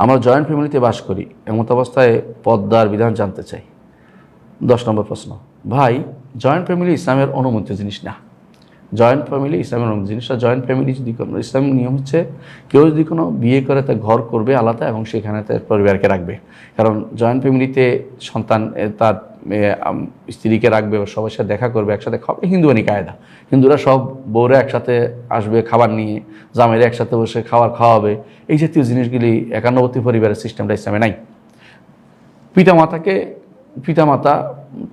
আমরা জয়েন্ট ফ্যামিলিতে বাস করি, এমত অবস্থায় পর্দার বিধান জানতে চাই। 10 নম্বর প্রশ্ন, ভাই জয়েন্ট ফ্যামিলি ইসলামের অনুমোদিত জিনিস না। জয়েন্ট ফ্যামিলি ইসলামের অনুমোদিত জিনিসটা, জয়েন্ট ফ্যামিলি যদি কোনো ইসলামিক নিয়ম হচ্ছে কেউ যদি কোনো বিয়ে করে তার ঘর করবে আলাদা এবং সেখানে তার পরিবারকে রাখবে। কারণ জয়েন্ট ফ্যামিলিতে সন্তান তার স্ত্রীকে রাখবে, সবার সাথে দেখা করবে, একসাথে খাবে, হিন্দুয়ানি কায়দা। হিন্দুরা সব বউরা একসাথে আসবে খাবার নিয়ে, জামাইরা একসাথে বসে খাওয়াবে। এই জাতীয় জিনিসগুলি একান্নবর্তী পরিবারের সিস্টেমটা ইসলামে নাই। পিতামাতা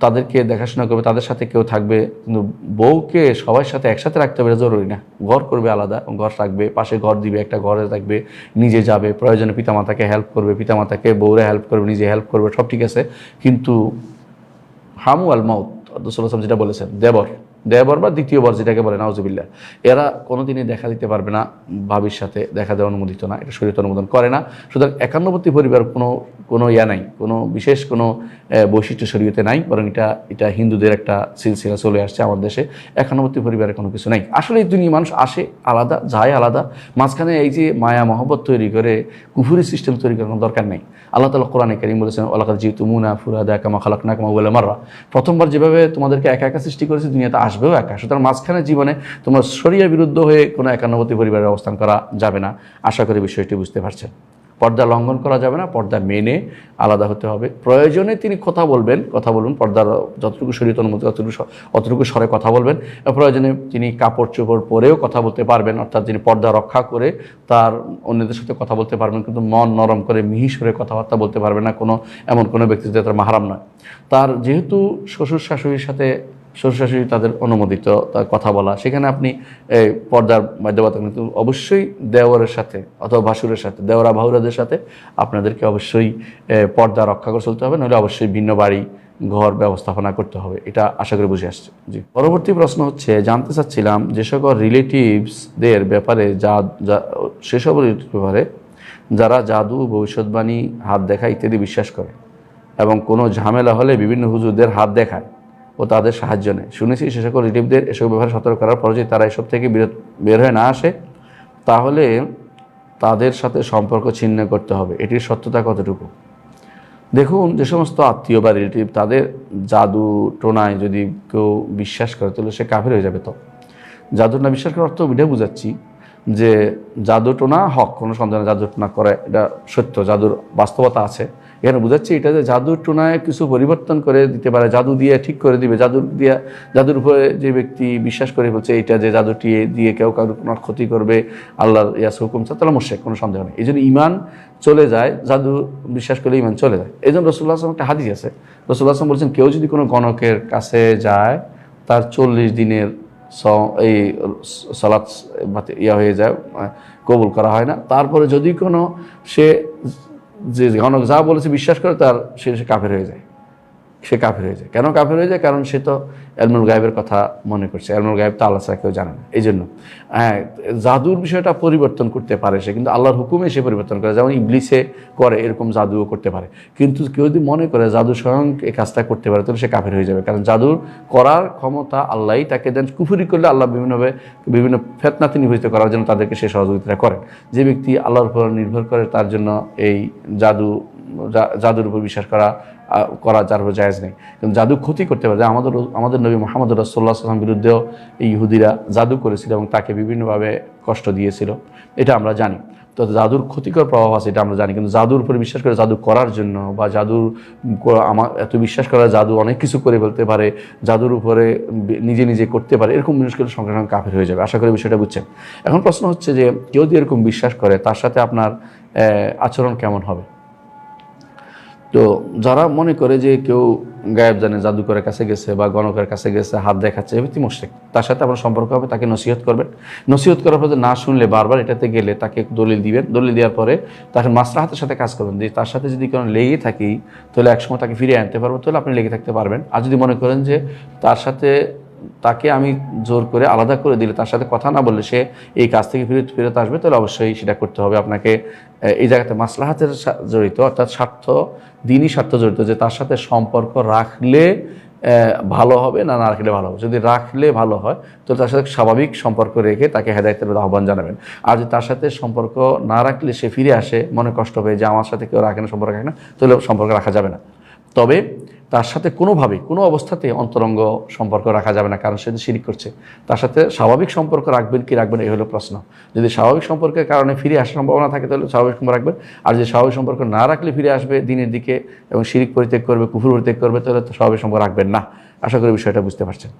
তাদেরকে দেখাশোনা করবে, তাদের সাথে কেউ থাকবে, কিন্তু বউকে সবার সাথে একসাথে রাখতে হবে জরুরি না। ঘর করবে আলাদা, ঘর রাখবে, পাশে ঘর দিবে, একটা ঘরে থাকবে, নিজে যাবে, প্রয়োজনে পিতামাতাকে হেল্প করবে, পিতামাতাকে বউরা হেল্প করবে, নিজে হেল্প করবে, সব ঠিক আছে। কিন্তু হামু আল মাউত রাসূলুল্লাহ যেটা বলেছেন, দেবর বা দ্বিতীয় বর যেটাকে বলে নাউজুবিল্লাহ, এরা কোনোদিনই দেখা দিতে পারবে না, ভাবির সাথে দেখা দেওয়া অনুমোদিত না, এটা শরীয়ত অনুমোদন করে না। সুতরাং একান্নবর্তী পরিবার কোনো ইয়া নাই, কোনো বিশেষ কোনো বৈশিষ্ট্য শরীয়তে নাই, বরং এটা হিন্দুদের একটা সিলসিলা চলে আসছে আমাদের দেশে। একান্নবর্তী পরিবারে কোনো কিছু নাই। আসলে এই দুনিয়া মানুষ আসে আলাদা, যায় আলাদা, মাঝখানে এই যে মায়া মহব্বত তৈরি করে কুফুরি সিস্টেম তৈরি করার কোনো দরকার নেই। আল্লাহ তাআলা কোরআনে কারীম বলেছেন, ওয়ালাকাদ জিতুমুনা ফুরাদা কামা খালাকনাকুম আউওয়ালা মাররা, প্রথমবার যেভাবে তোমাদেরকে একা একা সৃষ্টি করেছে দুনিয়াতে আসবেও একা। সুতরাং মাঝখানে জীবনে তোমার শরিয়া বিরুদ্ধ হয়ে কোনো একান্নবর্তী পরিবারের অবস্থান করা যাবে না। আশা করি বিষয়টি বুঝতে পারছেন। পর্দা লঙ্ঘন করা যাবে না, পর্দা মেনে আলাদা হতে হবে। প্রয়োজনে তিনি কথা বলবেন, পর্দার যতটুকু শরীয়ত অনুমতি অতটুকু স্বরে কথা বলবেন। প্রয়োজনে তিনি কাপড় চোপড় পরেও কথা বলতে পারবেন, অর্থাৎ তিনি পর্দা রক্ষা করে তার অন্যদের সাথে কথা বলতে পারবেন, কিন্তু মন নরম করে মিহি সুরে কথাবার্তা বলতে পারবেন না এমন কোনো ব্যক্তি যে তার মাহরাম নয়। তার যেহেতু শ্বশুর শাশুড়ি তাদের অনুমোদিত তার কথা বলা, সেখানে আপনি পর্দার বাধ্যবাধকতা, কিন্তু অবশ্যই দেওরের সাথে অথবা ভাসুরের সাথে, দেওরা বাহুরাদের সাথে আপনাদেরকে অবশ্যই পর্দা রক্ষা করে চলতে হবে, নইলে অবশ্যই ভিন্ন বাড়ি ঘর ব্যবস্থাপনা করতে হবে। এটা আশা করি বুঝে আসছে। জি, পরবর্তী প্রশ্ন হচ্ছে, জানতে চাচ্ছিলাম যে সকল রিলেটিভসদের ব্যাপারে সেসবের ব্যাপারে যারা জাদু, ভবিষ্যৎবাণী, হাত দেখা ইত্যাদি বিশ্বাস করে এবং কোনো ঝামেলা হলে বিভিন্ন হুজুরদের হাত দেখায় ও তাদের সাহায্য নেয়। শুনেছি সে সকল রিলেটিভদের এসব ব্যাপারে সতর্ক করার পর যদি তারা এসব থেকে বের হয়ে না আসে, তাহলে তাদের সাথে সম্পর্ক ছিন্ন করতে হবে। এটির সত্যতা কতটুকু? দেখুন, যে সমস্ত আত্মীয় বা রিলেটিভ তাদের জাদু টোনায় যদি কেউ বিশ্বাস করে, তাহলে সে কাফের হয়ে যাবে। তো জাদু টোনা বিশ্বাস করার অর্থ এটা বুঝাচ্ছি যে জাদু টোনা হক, কোনো সন্দেহ জাদু টোনা করে, এটা সত্য, জাদুর বাস্তবতা আছে। এখানে বুঝাচ্ছি এটা যে জাদুর টোনায় কিছু পরিবর্তন করে দিতে পারে, জাদু দিয়ে ঠিক করে দিবে। জাদুর উপরে যে ব্যক্তি বিশ্বাস করে বলছে এইটা যে জাদুটি দিয়ে কেউ কারোর কোনো ক্ষতি করবে, আল্লাহর ইয়াস হুকুম তাহলে মুশরিক, কোনো সন্দেহ নেই। এই জন্য ইমান চলে যায়, জাদু বিশ্বাস করলে ইমান চলে যায়। এই জন্য রাসূলুল্লাহ সাল্লাল্লাহু আলাইহি ওয়াসাল্লাম একটা হাদিস আছে, রাসূলুল্লাহ সাল্লাল্লাহু আলাইহি ওয়াসাল্লাম বলছেন, কেউ যদি কোনো গণকের কাছে যায়, তার 40 দিনের এই সালাত হয়ে যায়, কবুল করা হয় না। তারপরে যদি কোনো সে যে গণক যা বলেছে বিশ্বাস করে, সে কাফের হয়ে যায়। কেন কাফের হয়ে যায়? কারণ সে তো ইলমুল গায়েবের কথা মনে করছে। ইলমুল গায়েব তো আল্লাহ ছাড়া কেউ জানে না। এই জন্য জাদুর বিষয়টা পরিবর্তন করতে পারে সে, কিন্তু আল্লাহর হুকুমে সে পরিবর্তন করে। যেমন ইবলিসে করে, এরকম জাদুও করতে পারে। কিন্তু কেউ যদি মনে করে জাদু স্বয়ং এই কাজটা করতে পারে, তাহলে সে কাফের হয়ে যাবে। কারণ জাদুর করার ক্ষমতা আল্লাহই তাকে দেন। কুফরি করলে আল্লাহ বিভিন্ন ফেতনাতে নিবেদিত করার জন্য তাদেরকে সে সহযোগিতা করেন। যে ব্যক্তি আল্লাহর উপর নির্ভর করে, তার জন্য এই জাদুর উপর বিশ্বাস করা যার উপর জায়েজ নেই। কিন্তু জাদু ক্ষতি করতে পারে। আমাদের নবী মুহাম্মদ রাসূলুল্লাহ সাল্লাল্লাহু আলাইহি ওয়াসাল্লাম বিরুদ্ধেও এই ইহুদিরা জাদু করেছিল এবং তাকে বিভিন্নভাবে কষ্ট দিয়েছিল, এটা আমরা জানি। তো জাদুর ক্ষতিকর প্রভাব আছে, এটা আমরা জানি। কিন্তু জাদুর উপরে বিশ্বাস করে জাদু করার জন্য বা এত বিশ্বাস করা, জাদু অনেক কিছু করে ফেলতে পারে, জাদুর উপরে নিজে করতে পারে, এরকম মানুষগুলো সঙ্গে সঙ্গে কাফের হয়ে যাবে। আশা করি বিষয়টা বুঝছেন। এখন প্রশ্ন হচ্ছে যে কেউ যদি এরকম বিশ্বাস করে, তার সাথে আপনার আচরণ কেমন হবে? তো যারা মনে করে যে কেউ গায়েব জানে, জাদুকরের কাছে গেছে বা গণকের কাছে গেছে, হাত দেখাচ্ছে, এ ব্যক্তি মুশরিক। তার সাথে আপনার সম্পর্ক হবে, তাকে নসিহত করবেন। নসিহত করার পরে না শুনলে বারবার এটাতে গেলে তাকে দলিল দিবেন। দলিল দেওয়ার পরে তাকে মাসলাহাতের সাথে কাজ করবেন। যে তার সাথে যদি কোনো লেগে থাকি, তাহলে একসময় তাকে ফিরিয়ে আনতে পারবো, তাহলে আপনি লেগে থাকতে পারবেন। আর যদি মনে করেন যে তাকে আমি জোর করে আলাদা করে দিলে, তার সাথে কথা না বললে সে এই কাজ থেকে ফেরত আসবে, তাহলে অবশ্যই সেটা করতে হবে আপনাকে। এই জায়গাতে মাসলাহাতের জড়িত, অর্থাৎ দিনই স্বার্থ জড়িত, যে তার সাথে সম্পর্ক রাখলে ভালো হবে না না রাখলে ভালো হবে? যদি রাখলে ভালো হয় তাহলে তার সাথে স্বাভাবিক সম্পর্ক রেখে তাকে হেদায়েতের আহ্বান জানাবেন। আর যদি তার সাথে সম্পর্ক না রাখলে সে ফিরে আসে, মনে কষ্ট পেয়ে যে আমার সাথে কেউ রাখে না, সম্পর্ক রাখে না, তাহলে সম্পর্ক রাখা যাবে না। তবে তার সাথে কোনোভাবেই কোনো অবস্থাতে অন্তরঙ্গ সম্পর্ক রাখা যাবে না, কারণ সে তো শিরিক করছে। তার সাথে স্বাভাবিক সম্পর্ক রাখবেন কি রাখবেন, এই হলো প্রশ্ন। যদি স্বাভাবিক সম্পর্কের কারণে ফিরে আসার সম্ভাবনা থাকে তাহলে স্বাভাবিক সম্পর্ক রাখবেন। আর যদি স্বাভাবিক সম্পর্ক না রাখলে ফিরে আসবে দিনের দিকে এবং শিরিক পরিত্যাগ করবে, কুফর পরিত্যাগ করবে, তাহলে তো স্বাভাবিক সম্পর্ক রাখবেন না। আশা করি বিষয়টা বুঝতে পারছেন।